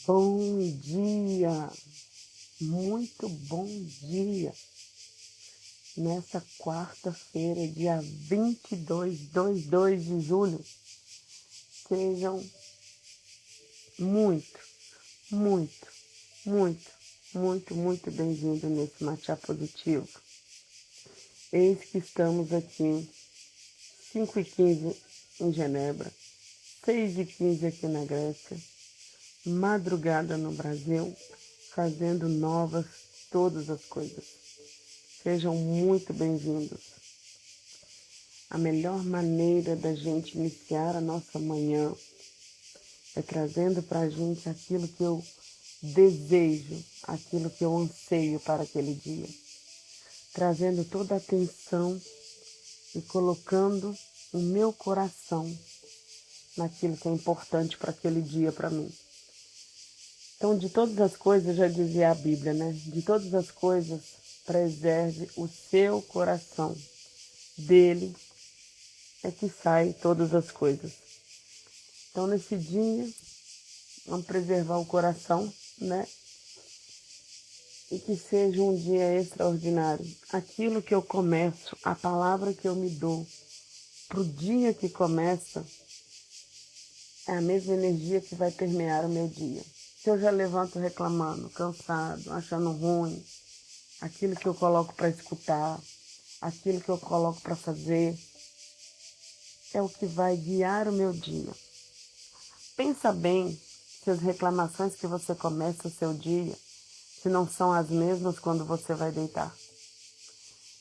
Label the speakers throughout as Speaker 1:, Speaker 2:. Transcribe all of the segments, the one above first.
Speaker 1: Bom dia, muito bom dia. Nessa quarta-feira, dia 22 de julho, sejam muito, muito, muito, muito bem-vindos nesse Matcha Positivo. Eis que estamos aqui, 5h15 em Genebra, 6h15 aqui na Grécia, madrugada no Brasil, fazendo novas todas as coisas. Sejam muito bem-vindos. A melhor maneira da gente iniciar a nossa manhã é trazendo para a gente aquilo que eu desejo, aquilo que eu anseio para aquele dia. Trazendo toda a atenção e colocando o meu coração naquilo que é importante para aquele dia para mim. Então, de todas as coisas, já dizia a Bíblia, né? De todas as coisas, preserve o seu coração. Dele é que saem todas as coisas. Então, nesse dia, vamos preservar o coração, né? E que seja um dia extraordinário. Aquilo que eu começo, a palavra que eu me dou para o dia que começa, é a mesma energia que vai permear o meu dia. Se eu já levanto reclamando, cansado, achando ruim, aquilo que eu coloco para escutar, aquilo que eu coloco para fazer, é o que vai guiar o meu dia. Pensa bem se as reclamações que você começa o seu dia, se não são as mesmas quando você vai deitar.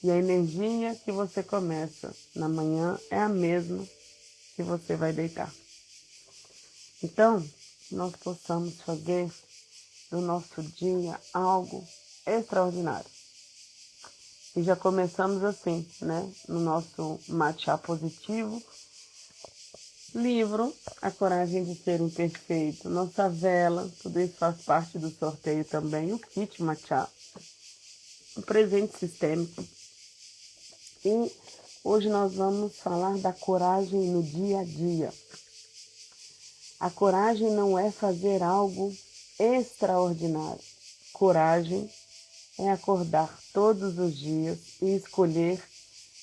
Speaker 1: E a energia que você começa na manhã é a mesma que você vai deitar. Então, que nós possamos fazer do nosso dia algo extraordinário. E já começamos assim, né? No nosso Matcha Positivo, livro A Coragem de Ser Imperfeito, nossa vela, tudo isso faz parte do sorteio também, o kit Matcha, o presente sistêmico. E hoje nós vamos falar da coragem no dia a dia. A coragem não é fazer algo extraordinário. Coragem é acordar todos os dias e escolher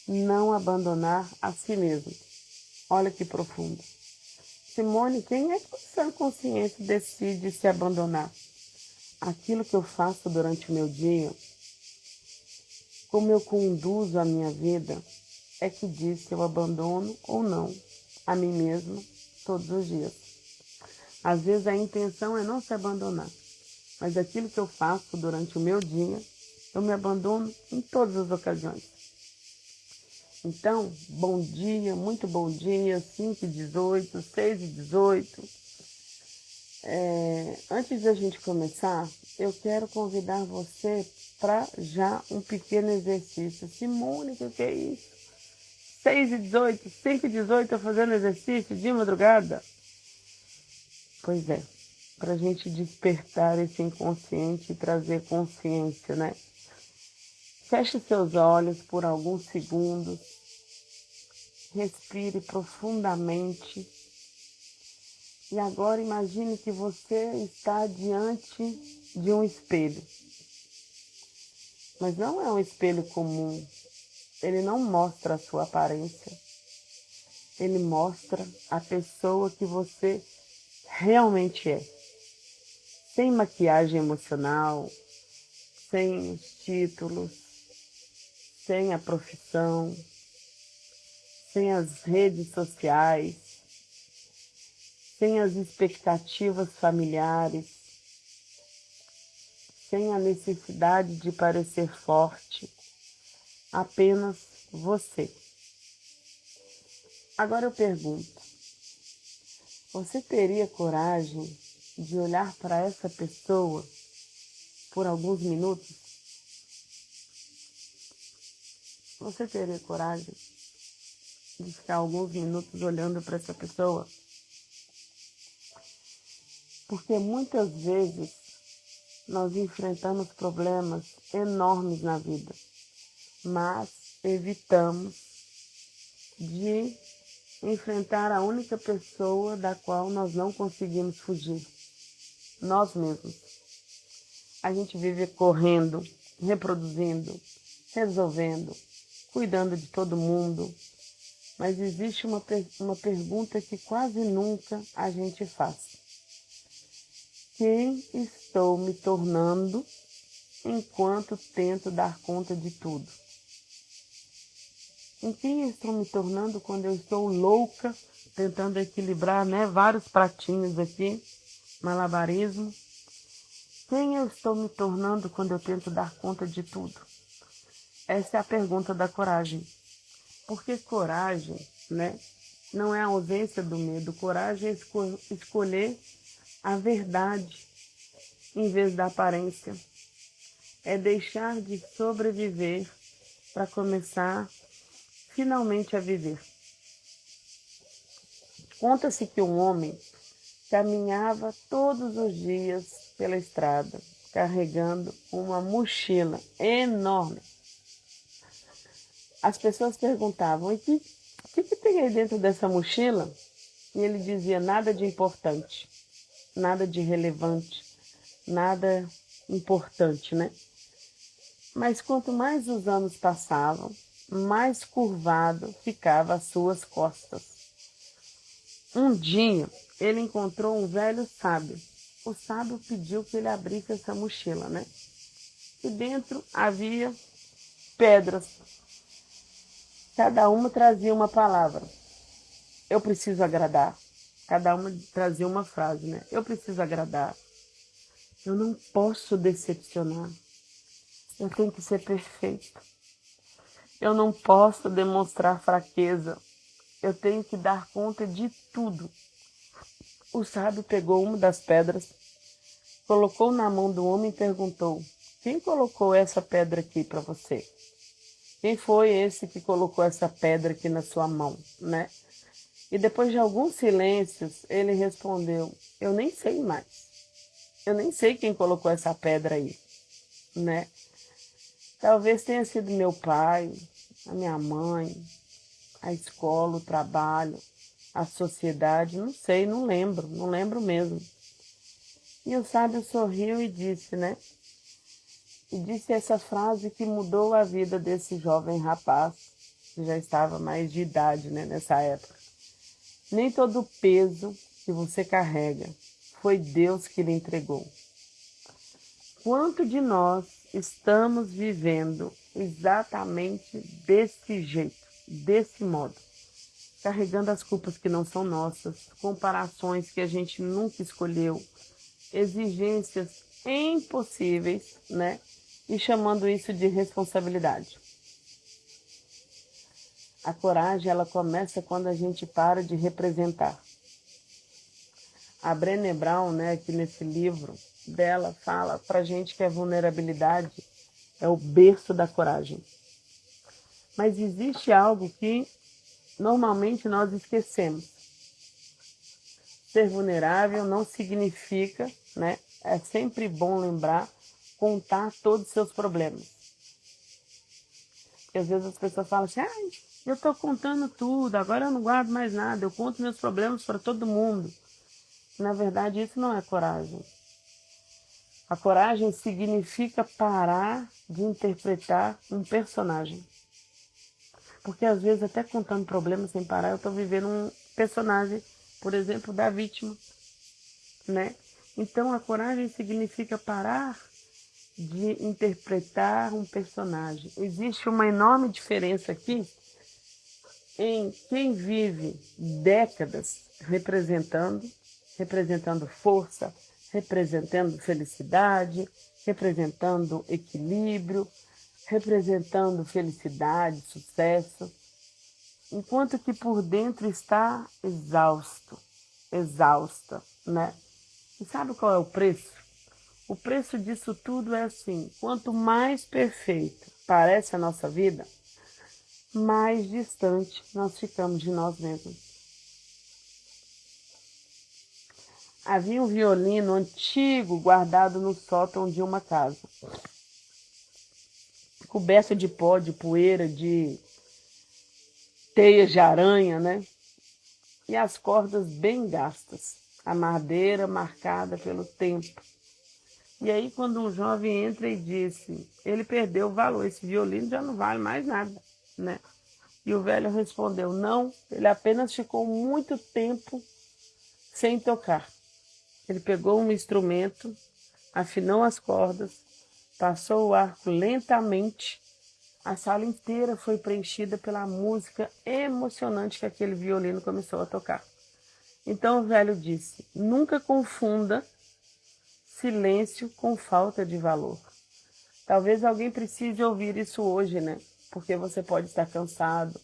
Speaker 1: não abandonar a si mesmo. Olha que profundo. Simone, quem é que com sã consciência decide se abandonar? Aquilo que eu faço durante o meu dia, como eu conduzo a minha vida, é que diz se eu abandono ou não a mim mesmo todos os dias. Às vezes a intenção é não se abandonar, mas aquilo que eu faço durante o meu dia, eu me abandono em todas as ocasiões. Então, bom dia, muito bom dia, 5h18, 6h18. Antes de a gente começar, eu quero convidar você para já um pequeno exercício. Simone, o que é isso? 6h18, 5h18, eu fazendo exercício de madrugada? Pois é, para a gente despertar esse inconsciente e trazer consciência, né? Feche seus olhos por alguns segundos, respire profundamente e agora imagine que você está diante de um espelho. Mas não é um espelho comum, ele não mostra a sua aparência, ele mostra a pessoa que você realmente é. Sem maquiagem emocional, sem os títulos, sem a profissão, sem as redes sociais, sem as expectativas familiares, sem a necessidade de parecer forte, apenas você. Agora eu pergunto, você teria coragem de olhar para essa pessoa por alguns minutos? Você teria coragem de ficar alguns minutos olhando para essa pessoa? Porque muitas vezes nós enfrentamos problemas enormes na vida, mas evitamos de enfrentar a única pessoa da qual nós não conseguimos fugir. nós mesmos. A gente vive correndo, reproduzindo, resolvendo, cuidando de todo mundo. Mas existe uma pergunta que quase nunca a gente faz. Quem estou me tornando enquanto tento dar conta de tudo? Em quem eu estou me tornando quando eu estou louca, tentando equilibrar, vários pratinhos aqui, malabarismo? Quem eu estou me tornando quando eu tento dar conta de tudo? Essa é a pergunta da coragem. Porque coragem, não é a ausência do medo. Coragem é escolher a verdade em vez da aparência. É deixar de sobreviver para começar finalmente a viver. Conta-se que um homem caminhava todos os dias pela estrada, carregando uma mochila enorme. As pessoas perguntavam, o que tem aí dentro dessa mochila? E ele dizia, nada de importante, nada de relevante, nada importante, Mas quanto mais os anos passavam, mais curvado ficava as suas costas. Um dia, ele encontrou um velho sábio. O sábio pediu que ele abrisse essa mochila, E dentro havia pedras. Cada uma trazia uma palavra. Eu preciso agradar. Cada uma trazia uma frase, Eu preciso agradar. Eu não posso decepcionar. Eu tenho que ser perfeito. Eu não posso demonstrar fraqueza. Eu tenho que dar conta de tudo. O sábio pegou uma das pedras, colocou na mão do homem e perguntou, quem colocou essa pedra aqui para você? Quem foi esse que colocou essa pedra aqui na sua mão, E depois de alguns silêncios, ele respondeu, eu nem sei mais. Eu nem sei quem colocou essa pedra aí, Talvez tenha sido meu pai, a minha mãe, a escola, o trabalho, a sociedade, não sei, não lembro mesmo. E o sábio sorriu e disse, E disse essa frase que mudou a vida desse jovem rapaz, que já estava mais de idade, nessa época. Nem todo o peso que você carrega foi Deus que lhe entregou. Quanto de nós estamos vivendo exatamente desse jeito, desse modo? Carregando as culpas que não são nossas, comparações que a gente nunca escolheu, exigências impossíveis, E chamando isso de responsabilidade. A coragem, ela começa quando a gente para de representar. A Brené Brown, aqui nesse livro dela, fala pra gente que a vulnerabilidade é o berço da coragem. Mas existe algo que normalmente nós esquecemos. Ser vulnerável não significa, É sempre bom lembrar, contar todos os seus problemas. Porque às vezes as pessoas falam assim, eu estou contando tudo, agora eu não guardo mais nada, eu conto meus problemas para todo mundo. Na verdade, isso não é coragem. A coragem significa parar de interpretar um personagem. Porque às vezes, até contando problemas sem parar, eu estou vivendo um personagem, por exemplo, da vítima, Então, a coragem significa parar de interpretar um personagem. Existe uma enorme diferença aqui em quem vive décadas representando força, representando felicidade, representando equilíbrio, representando felicidade, sucesso, enquanto que por dentro está exausta, E sabe qual é o preço? O preço disso tudo é assim, quanto mais perfeito parece a nossa vida, mais distante nós ficamos de nós mesmos. Havia um violino antigo guardado no sótão de uma casa, coberto de pó, de poeira, de teias de aranha, E as cordas bem gastas. a madeira marcada pelo tempo. E aí, quando um jovem entra e disse, ele perdeu o valor, esse violino já não vale mais nada, né? E o velho respondeu, não, ele apenas ficou muito tempo sem tocar. Ele pegou um instrumento, afinou as cordas, passou o arco lentamente. A sala inteira foi preenchida pela música emocionante que aquele violino começou a tocar. Então o velho disse, nunca confunda silêncio com falta de valor. Talvez alguém precise ouvir isso hoje, né? Porque você pode estar cansado,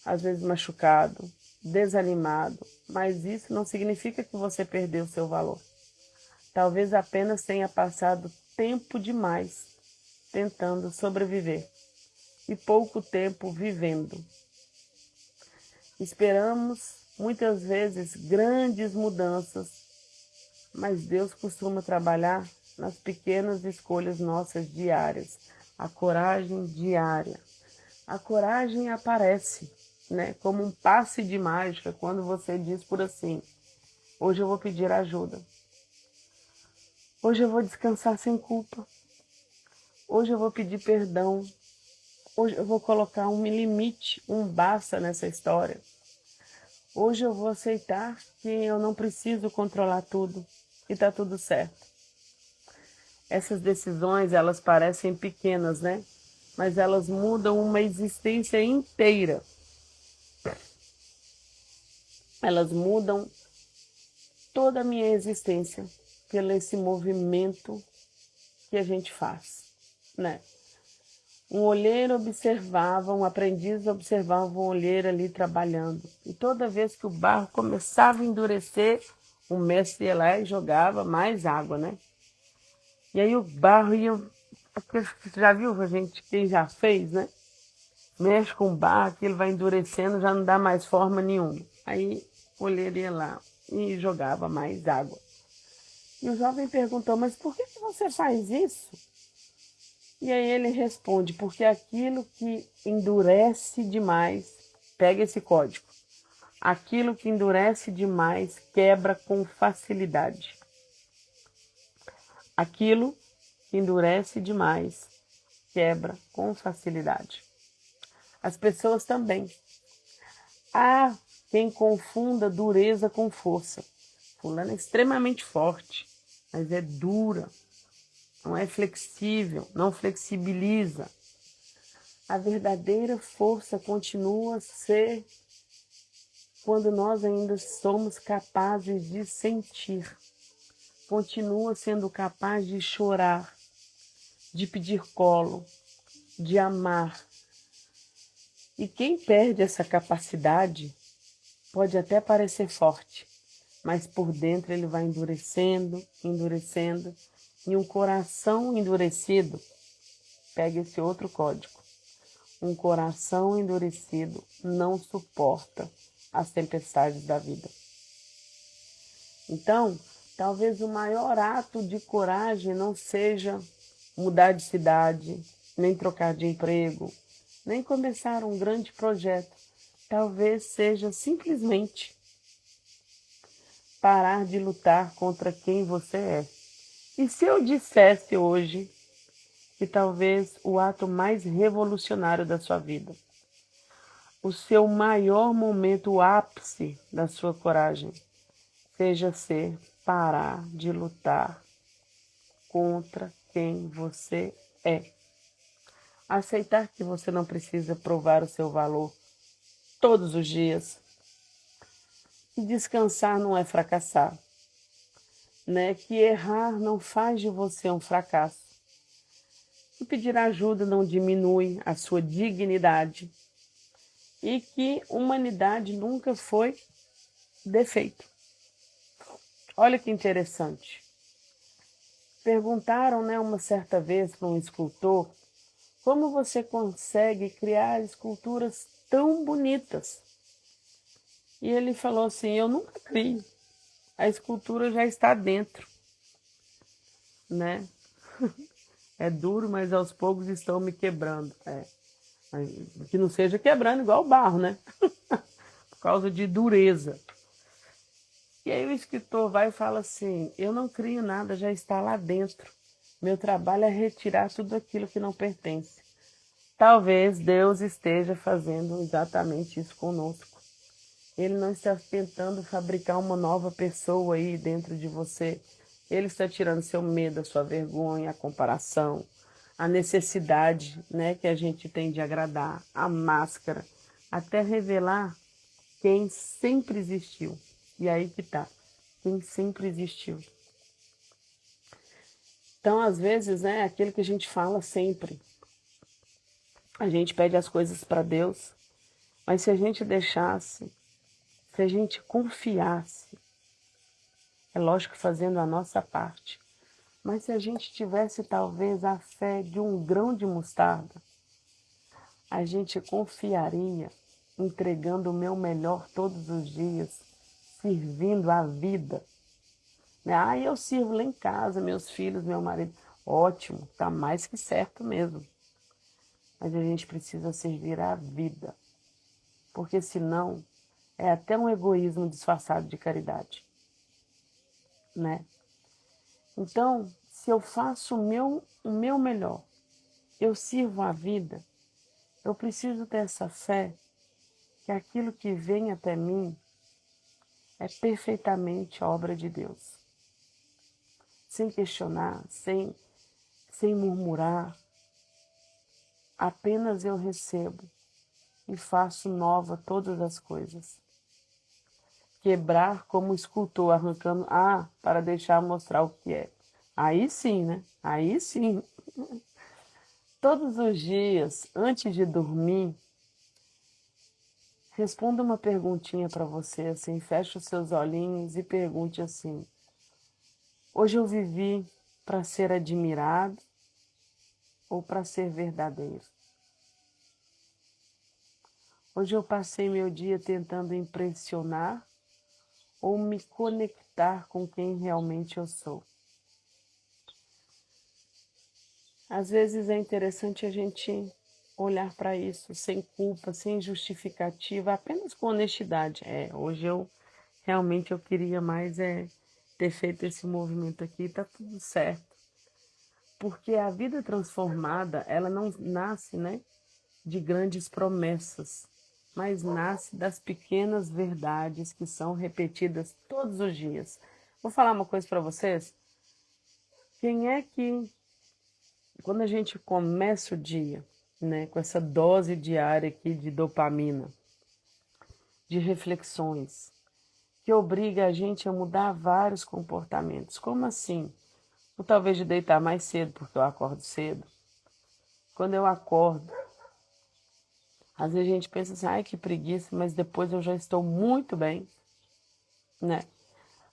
Speaker 1: às vezes machucado, desanimado, mas isso não significa que você perdeu seu valor. Talvez apenas tenha passado tempo demais tentando sobreviver e pouco tempo vivendo. Esperamos muitas vezes grandes mudanças, mas Deus costuma trabalhar nas pequenas escolhas nossas diárias, a coragem diária. A coragem aparece, né, como um passe de mágica quando você diz por assim, hoje eu vou pedir ajuda, hoje eu vou descansar sem culpa, hoje eu vou pedir perdão, hoje eu vou colocar um limite, um basta nessa história, hoje eu vou aceitar que eu não preciso controlar tudo e está tudo certo. Essas decisões, elas parecem pequenas, né? Mas elas mudam uma existência inteira. Elas mudam toda a minha existência pelo esse movimento que a gente faz, né? Um olheiro observava, um aprendiz observava um olheiro ali trabalhando. E toda vez que o barro começava a endurecer, o mestre ia lá e jogava mais água, né? E aí o barro ia... Você já viu, a gente, quem já fez, né? Mexe com o barro, que ele vai endurecendo, já não dá mais forma nenhuma. Aí o olheiro ia lá e jogava mais água. E o jovem perguntou, mas por que você faz isso? E aí ele responde, porque aquilo que endurece demais, pega esse código, aquilo que endurece demais quebra com facilidade. Aquilo que endurece demais quebra com facilidade. As pessoas também. Há quem confunda dureza com força. Fulano é extremamente forte, mas é dura, não é flexível, não flexibiliza. A verdadeira força continua a ser quando nós ainda somos capazes de sentir. Continua sendo capaz de chorar, de pedir colo, de amar. E quem perde essa capacidade pode até parecer forte, mas por dentro ele vai endurecendo, endurecendo. E um coração endurecido, pega esse outro código. Um coração endurecido não suporta as tempestades da vida. Então, talvez o maior ato de coragem não seja mudar de cidade, nem trocar de emprego, nem começar um grande projeto. Talvez seja simplesmente parar de lutar contra quem você é. E se eu dissesse hoje que talvez o ato mais revolucionário da sua vida, o seu maior momento, o ápice da sua coragem, seja ser parar de lutar contra quem você é. Aceitar que você não precisa provar o seu valor todos os dias. E descansar não é fracassar, né? Que errar não faz de você um fracasso. E pedir ajuda não diminui a sua dignidade. E que humanidade nunca foi defeito. Olha que interessante. Perguntaram, né, uma certa vez para um escultor, como você consegue criar esculturas tão bonitas? E ele falou assim, eu nunca crio, a escultura já está dentro, né? É duro, mas aos poucos estão me quebrando. Que não seja quebrando igual o barro, né? Por causa de dureza. E aí o escritor vai e fala assim, eu não crio nada, já está lá dentro. Meu trabalho é retirar tudo aquilo que não pertence. Talvez Deus esteja fazendo exatamente isso conosco. Ele não está tentando fabricar uma nova pessoa aí dentro de você. Ele está tirando seu medo, a sua vergonha, a comparação, a necessidade, né, que a gente tem de agradar, a máscara, até revelar quem sempre existiu. E aí que tá, quem sempre existiu. Então, às vezes, né, aquilo que a gente fala sempre. A gente pede as coisas para Deus, mas se a gente deixasse, se a gente confiasse, é lógico fazendo a nossa parte, mas se a gente tivesse talvez a fé de um grão de mostarda, a gente confiaria, entregando o meu melhor todos os dias, servindo a vida. Né? Ah, eu sirvo lá em casa, meus filhos, meu marido. Ótimo, tá mais que certo mesmo. Mas a gente precisa servir a vida, porque senão é até um egoísmo disfarçado de caridade, né? Então, se eu faço o meu melhor, eu sirvo a vida, eu preciso ter essa fé que aquilo que vem até mim é perfeitamente obra de Deus. Sem questionar, sem murmurar, apenas eu recebo e faço nova todas as coisas. Quebrar como escultor, arrancando, para deixar mostrar o que é. Aí sim, né? Aí sim. Todos os dias, antes de dormir, responda uma perguntinha para você, assim, feche os seus olhinhos e pergunte assim: hoje eu vivi para ser admirado ou para ser verdadeiro? Hoje eu passei meu dia tentando impressionar ou me conectar com quem realmente eu sou? Às vezes é interessante a gente olhar para isso sem culpa, sem justificativa, apenas com honestidade. Hoje eu queria mais ter feito esse movimento aqui, tá tudo certo. Porque a vida transformada, ela não nasce, né, de grandes promessas, mas nasce das pequenas verdades que são repetidas todos os dias. Vou falar uma coisa para vocês. Quem é que, quando a gente começa o dia, né, com essa dose diária aqui de dopamina, de reflexões, que obriga a gente a mudar vários comportamentos. Como assim? Ou talvez de deitar mais cedo, porque eu acordo cedo. Quando eu acordo, às vezes a gente pensa assim, ai que preguiça, mas depois eu já estou muito bem, né?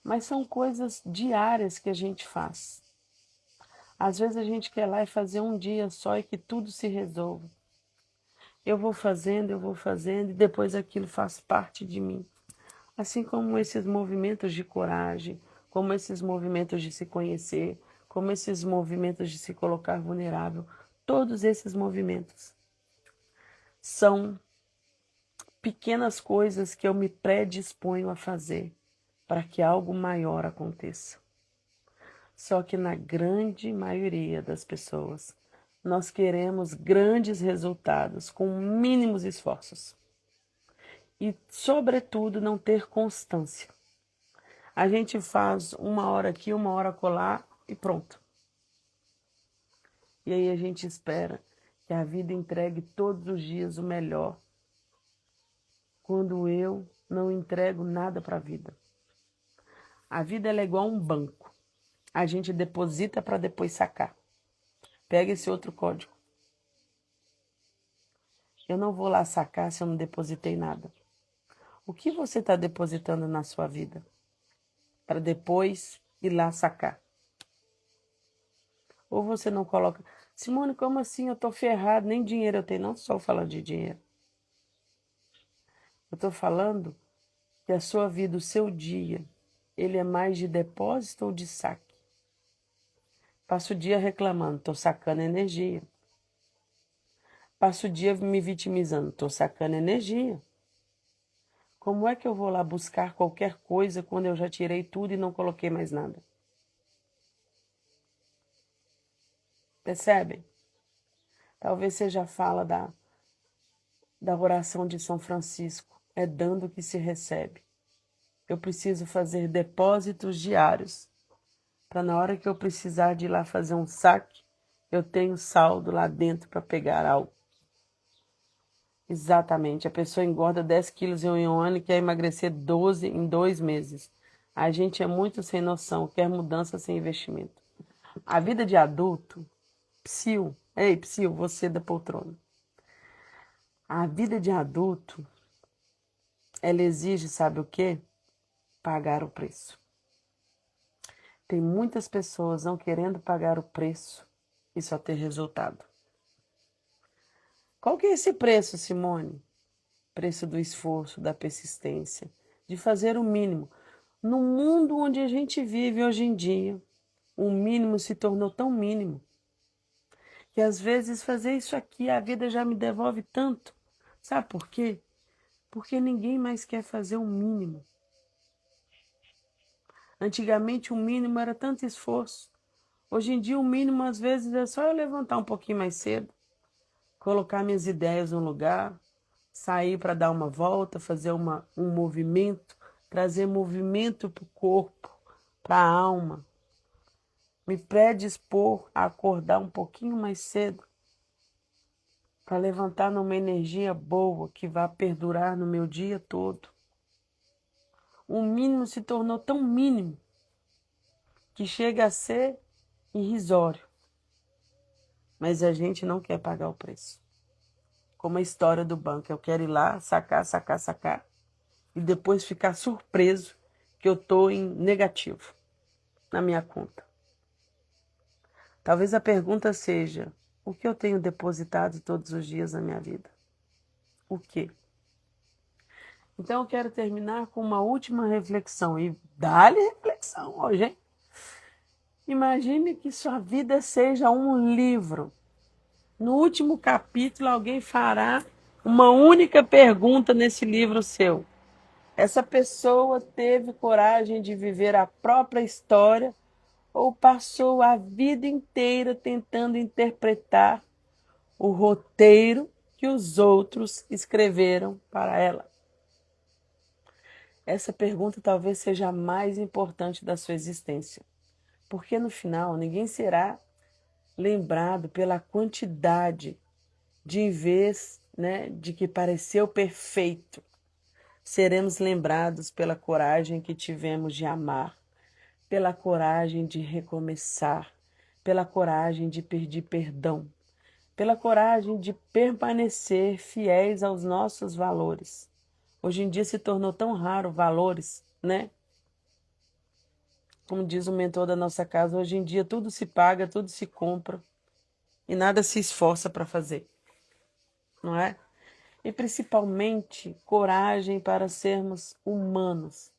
Speaker 1: Mas são coisas diárias que a gente faz. Às vezes a gente quer lá e fazer um dia só e que tudo se resolva. Eu vou fazendo e depois aquilo faz parte de mim. Assim como esses movimentos de coragem, como esses movimentos de se conhecer, como esses movimentos de se colocar vulnerável, todos esses movimentos são pequenas coisas que eu me predisponho a fazer para que algo maior aconteça. Só que na grande maioria das pessoas, nós queremos grandes resultados com mínimos esforços. E, sobretudo, não ter constância. A gente faz uma hora aqui, uma hora acolá e pronto. E aí a gente espera que a vida entregue todos os dias o melhor, quando eu não entrego nada para a vida. A vida ela é igual a um banco. A gente deposita para depois sacar. Pega esse outro código. Eu não vou lá sacar se eu não depositei nada. O que você está depositando na sua vida? Para depois ir lá sacar. Ou você não coloca... Simone, como assim? Eu estou ferrado, nem dinheiro eu tenho. Não estou falando de dinheiro. Eu estou falando que a sua vida, o seu dia, ele é mais de depósito ou de saque? Passo o dia reclamando, estou sacando energia. Passo o dia me vitimizando, estou sacando energia. Como é que eu vou lá buscar qualquer coisa quando eu já tirei tudo e não coloquei mais nada? Percebem? Talvez seja a fala da oração de São Francisco. É dando que se recebe. Eu preciso fazer depósitos diários, para na hora que eu precisar de ir lá fazer um saque, eu tenho saldo lá dentro para pegar algo. Exatamente. A pessoa engorda 10 quilos em um ano e quer emagrecer 12 em 2 meses. A gente é muito sem noção, quer mudança sem investimento. A vida de adulto, psiu, ei, psiu, você da poltrona. A vida de adulto, ela exige, sabe o quê? Pagar o preço. Tem muitas pessoas não querendo pagar o preço e só ter resultado. Qual que é esse preço, Simone? Preço do esforço, da persistência, de fazer o mínimo. No mundo onde a gente vive hoje em dia, o mínimo se tornou tão mínimo que às vezes fazer isso aqui a vida já me devolve tanto. Sabe por quê? Porque ninguém mais quer fazer o mínimo. Antigamente o mínimo era tanto esforço. Hoje em dia o mínimo às vezes é só eu levantar um pouquinho mais cedo, colocar minhas ideias no lugar, sair para dar uma volta, fazer um movimento, trazer movimento para o corpo, para a alma, me predispor a acordar um pouquinho mais cedo, para levantar numa energia boa que vai perdurar no meu dia todo. O mínimo se tornou tão mínimo que chega a ser irrisório, mas a gente não quer pagar o preço. Como a história do banco, eu quero ir lá, sacar, sacar, sacar, e depois ficar surpreso que eu estou em negativo na minha conta. Talvez a pergunta seja, o que eu tenho depositado todos os dias na minha vida? O quê? Então eu quero terminar com uma última reflexão, e dá-lhe reflexão hoje, hein? Imagine que sua vida seja um livro. No último capítulo, alguém fará uma única pergunta nesse livro seu. Essa pessoa teve coragem de viver a própria história ou passou a vida inteira tentando interpretar o roteiro que os outros escreveram para ela? Essa pergunta talvez seja a mais importante da sua existência, porque no final ninguém será lembrado pela quantidade de vez, né, de que pareceu perfeito. Seremos lembrados pela coragem que tivemos de amar, pela coragem de recomeçar, pela coragem de pedir perdão, pela coragem de permanecer fiéis aos nossos valores. Hoje em dia se tornou tão raro valores, né? Como diz o mentor da nossa casa, hoje em dia tudo se paga, tudo se compra e nada se esforça para fazer, não é? E principalmente coragem para sermos humanos.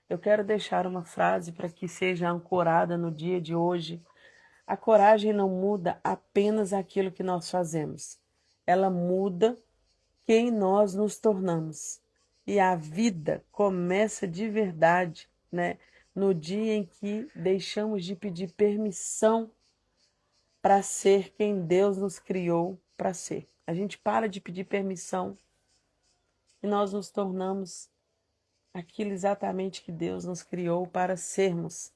Speaker 1: Eu quero deixar uma frase para que seja ancorada no dia de hoje. A coragem não muda apenas aquilo que nós fazemos. Ela muda quem nós nos tornamos. E a vida começa de verdade, né? No dia em que deixamos de pedir permissão para ser quem Deus nos criou para ser. A gente para de pedir permissão e nós nos tornamos aquilo exatamente que Deus nos criou para sermos.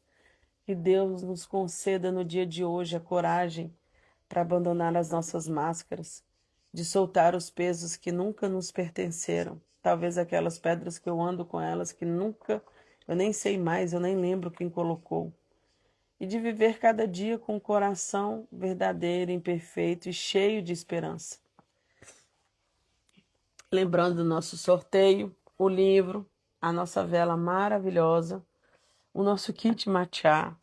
Speaker 1: Que Deus nos conceda no dia de hoje a coragem para abandonar as nossas máscaras, de soltar os pesos que nunca nos pertenceram. Talvez aquelas pedras que eu ando com elas que nunca, eu nem sei mais, eu nem lembro quem colocou. E de viver cada dia com o coração verdadeiro, imperfeito e cheio de esperança. Lembrando do nosso sorteio, o livro, a nossa vela maravilhosa, o nosso kit matcha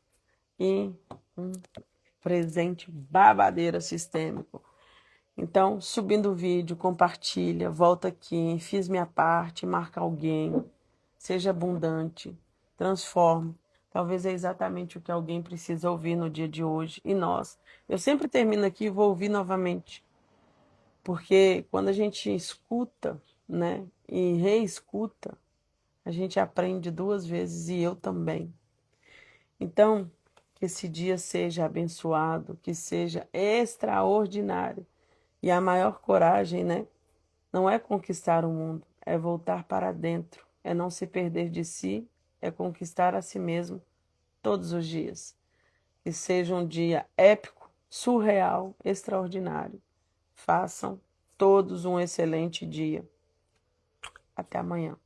Speaker 1: e um presente babadeira sistêmico. Então, subindo o vídeo, compartilha, volta aqui, fiz minha parte, marca alguém, seja abundante, transforme. Talvez é exatamente o que alguém precisa ouvir no dia de hoje. E nós, eu sempre termino aqui e vou ouvir novamente. Porque quando a gente escuta, né, e reescuta, A gente aprende 2 vezes e eu também. Então, que esse dia seja abençoado, que seja extraordinário. E a maior coragem, né? Não é conquistar o mundo, é voltar para dentro, é não se perder de si, é conquistar a si mesmo todos os dias. Que seja um dia épico, surreal, extraordinário. Façam todos um excelente dia. Até amanhã.